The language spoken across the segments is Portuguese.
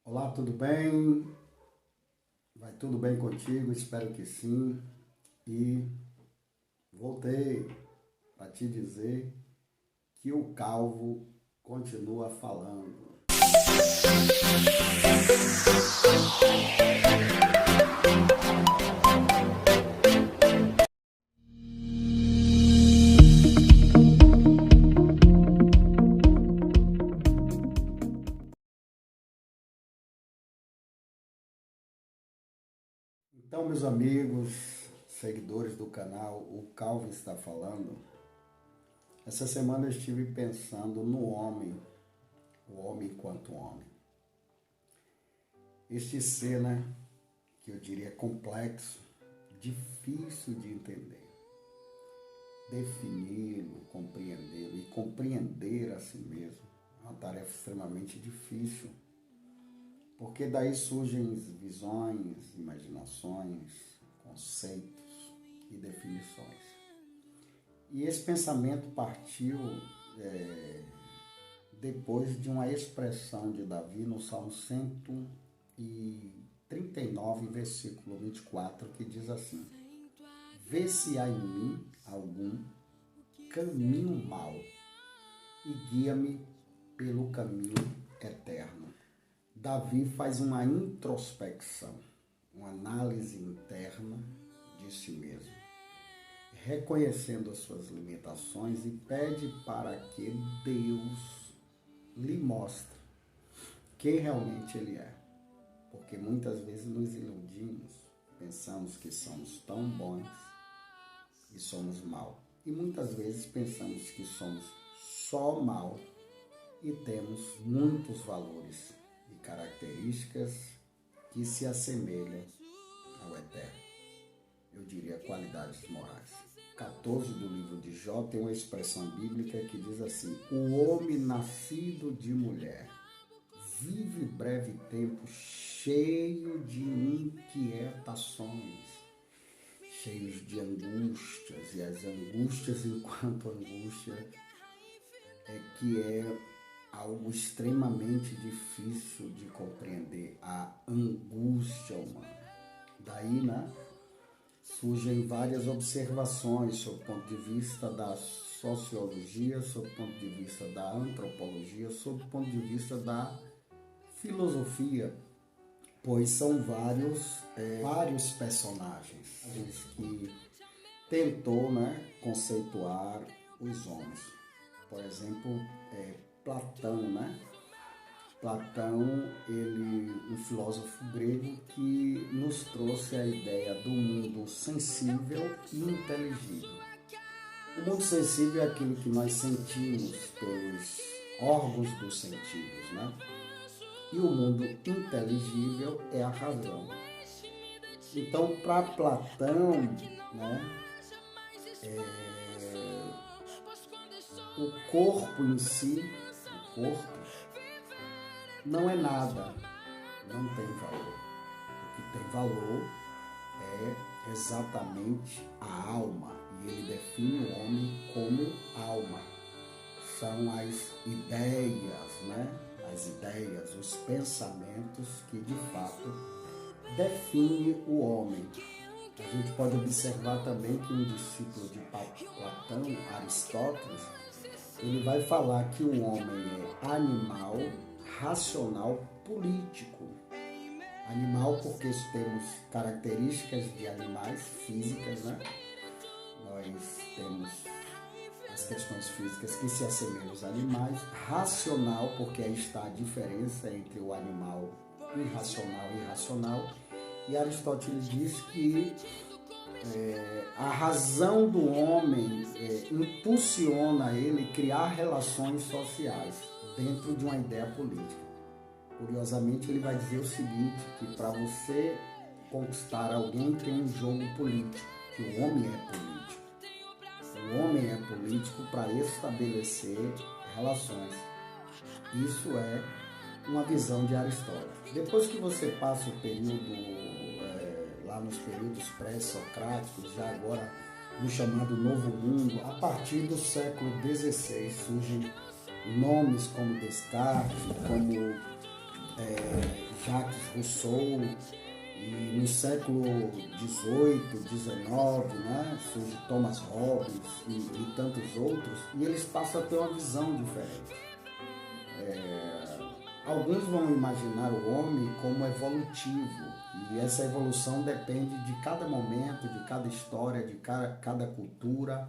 Olá, tudo bem? Vai tudo bem contigo? Espero que sim. E voltei para te dizer que o Calvo continua falando. Então, meus amigos, seguidores do canal, o Calvo está falando. Essa semana eu estive pensando no homem, o homem enquanto homem. Este ser, que eu diria complexo, difícil de entender. Defini-lo, compreendê-lo e compreender a si mesmo é uma tarefa extremamente difícil, porque daí surgem visões, imaginações, conceitos e definições. E esse pensamento partiu depois de uma expressão de Davi no Salmo 139, versículo 24, que diz assim: vê se há em mim algum caminho mau e guia-me pelo caminho eterno. Davi faz uma introspecção, uma análise interna de si mesmo, reconhecendo as suas limitações e pede para que Deus lhe mostre quem realmente ele é. Porque muitas vezes nos iludimos, pensamos que somos tão bons e somos mal. E muitas vezes pensamos que somos só mal e temos muitos valores e características que se assemelham ao eterno. Eu diria qualidades morais. 14 do livro de Jó tem uma expressão bíblica que diz assim: o homem nascido de mulher vive breve tempo cheio de inquietações, cheios de angústias, e as angústias enquanto angústia que é algo extremamente difícil de compreender, a angústia humana. Daí, surgem várias observações sob o ponto de vista da sociologia, sob o ponto de vista da antropologia, sob o ponto de vista da filosofia, pois são vários personagens que tentou conceituar os homens. Por exemplo, Platão, Platão, ele, um filósofo grego que nos trouxe a ideia do mundo sensível e inteligível. O mundo sensível é aquilo que nós sentimos pelos órgãos dos sentidos, E o mundo inteligível é a razão. Então, para Platão, o corpo em si, o corpo, não é nada, não tem valor. O que tem valor é exatamente a alma, e ele define o homem como alma. São as ideias, as ideias, os pensamentos que de fato definem o homem. A gente pode observar também que um discípulo de Platão, Aristóteles, ele vai falar que o homem é animal, racional, político. Animal porque temos características de animais físicas, Nós temos as questões físicas que se assemelham aos animais. Racional porque aí está a diferença entre o animal irracional e racional. E Aristóteles diz que a razão do homem impulsiona ele a criar relações sociais dentro de uma ideia política. Curiosamente, ele vai dizer o seguinte, que para você conquistar alguém tem um jogo político, que o homem é político. O homem é político para estabelecer relações. Isso é uma visão de Aristóteles. Depois que você passa o período, lá nos períodos pré-socráticos, já agora no chamado Novo Mundo, a partir do século XVI surgem nomes como Descartes, como Jacques Rousseau, e no século XVIII, XIX, né, surge Thomas Hobbes e tantos outros, e eles passam a ter uma visão diferente. Alguns vão imaginar o homem como evolutivo, e essa evolução depende de cada momento, de cada história, de cada cultura.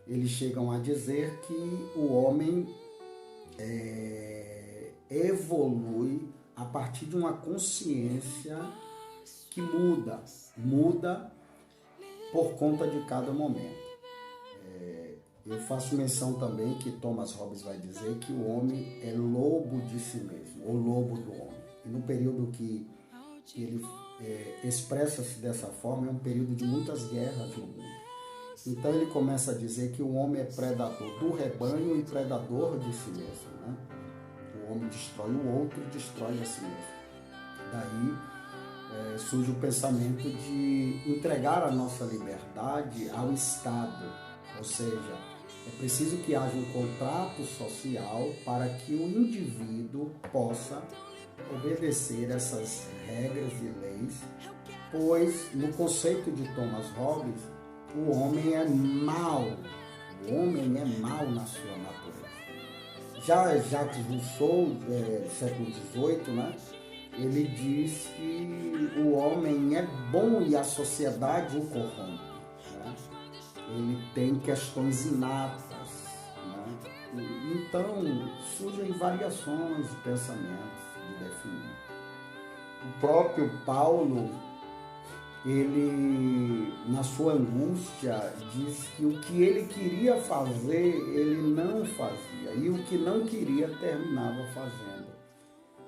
Eles chegam a dizer que o homem evolui a partir de uma consciência que muda por conta de cada momento. Eu faço menção também que Thomas Hobbes vai dizer que o homem é lobo de si mesmo, ou lobo do homem. E no período que ele expressa-se dessa forma, é um período de muitas guerras no mundo. Então ele começa a dizer que o homem é predador do rebanho e predador de si mesmo, né? O homem destrói o outro e destrói a si mesmo. Daí surge o pensamento de entregar a nossa liberdade ao Estado, ou seja, é preciso que haja um contrato social para que o indivíduo possa obedecer essas regras e leis, pois no conceito de Thomas Hobbes, o homem é mau, na sua natureza. Já Jacques Rousseau, século XVIII, né, ele diz que o homem é bom e a sociedade o corrompe. Né? Ele tem questões inatas. Né? Então, surgem variações de pensamentos de definir. O próprio Paulo, ele, na sua angústia, diz que o que ele queria fazer, ele não fazia. E o que não queria, terminava fazendo.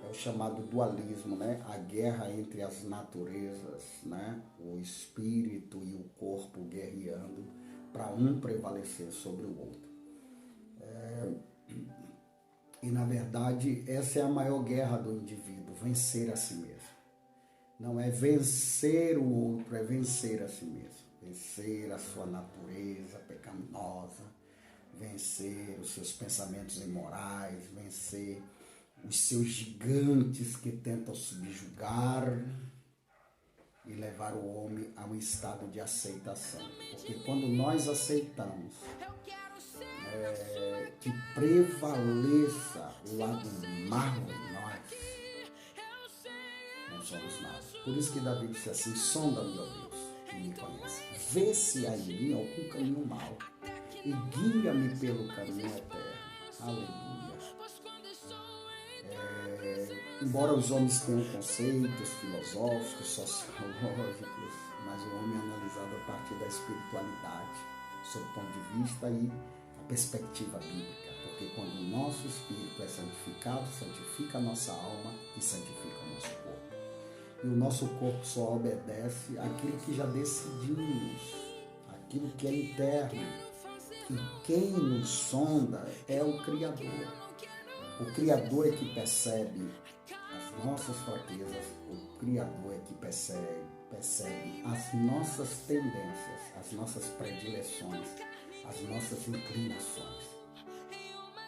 É o chamado dualismo, né? A guerra entre as naturezas, né? O espírito e o corpo guerreando para um prevalecer sobre o outro. E, na verdade, essa é a maior guerra do indivíduo, vencer a si mesmo. Não é vencer o outro, é vencer a si mesmo. Vencer a sua natureza pecaminosa, vencer os seus pensamentos imorais, vencer os seus gigantes que tentam subjugar e levar o homem a um estado de aceitação. Porque quando nós aceitamos que prevaleça o lado mau em nós, não somos nada. Por isso que Davi disse assim: sonda-me, ó Deus, que me conhece. Vê se há em mim algum caminho mau e guia-me pelo caminho eterno. Aleluia. Embora os homens tenham conceitos filosóficos, sociológicos, mas o homem é analisado a partir da espiritualidade, sob o ponto de vista e a perspectiva bíblica. Porque quando o nosso espírito é santificado, santifica a nossa alma e santifica o nosso corpo. E o nosso corpo só obedece àquilo que já decidimos, aquilo que é interno. E quem nos sonda é o Criador. O Criador é que percebe as nossas fraquezas, o Criador é que percebe as nossas tendências, as nossas predileções, as nossas inclinações.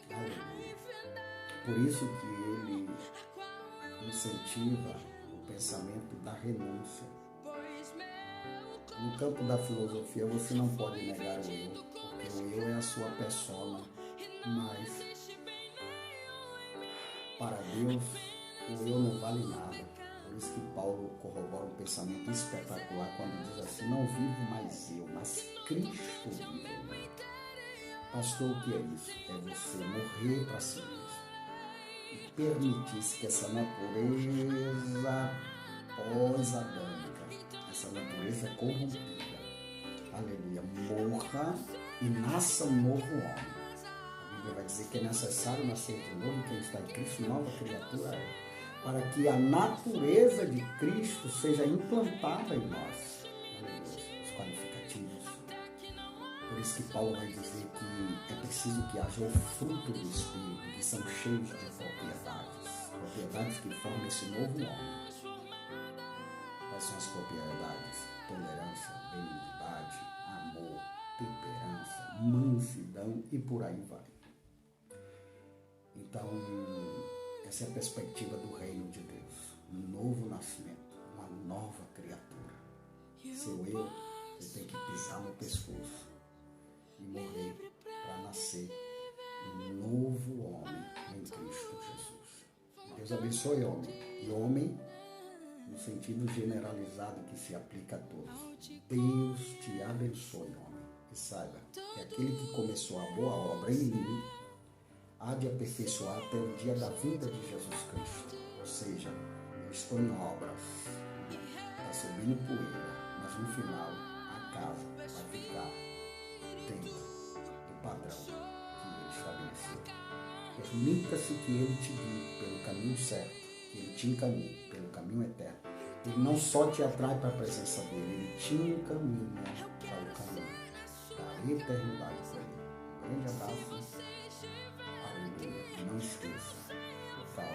Aleluia. Por isso que ele incentiva o pensamento da renúncia. No campo da filosofia você não pode negar o eu, porque o eu é a sua persona, mas para Deus o eu não vale nada. Por isso que Paulo corrobora um pensamento espetacular quando diz assim: não vivo mais eu, mas Cristo vive em mim. Pastor, o que é isso? É você morrer para si mesmo e permitir que essa natureza pós-adâmica, essa natureza corrompida, aleluia, morra e nasça um novo homem. A Bíblia vai dizer que é necessário nascer de novo, quem está em Cristo, nova criatura é, para que a natureza de Cristo seja implantada em nós. Aleluia, os qualificativos. Por isso que Paulo vai dizer que é preciso que haja o fruto do Espírito, que são cheios de propriedades que formam esse novo homem. Quais são as propriedades? Tolerância, benignidade, amor, temperança, mansidão e por aí vai. Então, essa é a perspectiva do reino de Deus. Um meu, você tem que pisar no pescoço e morrer para nascer um novo homem em Cristo Jesus. Deus abençoe, homem. E homem, no sentido generalizado que se aplica a todos. Deus te abençoe, homem. E saiba que aquele que começou a boa obra em mim há de aperfeiçoar até o dia da vinda de Jesus Cristo. Ou seja, eu estou em obras, está subindo poeira, mas no final a casa vai ficar dentro do padrão que ele estabeleceu. Permita-se que ele te guie pelo caminho certo, que ele te encaminhe pelo caminho eterno. Ele não só te atrai para a presença dele, ele te encaminha para o caminho da eternidade com ele. Um grande abraço. Aleluia. E não esqueça, o tal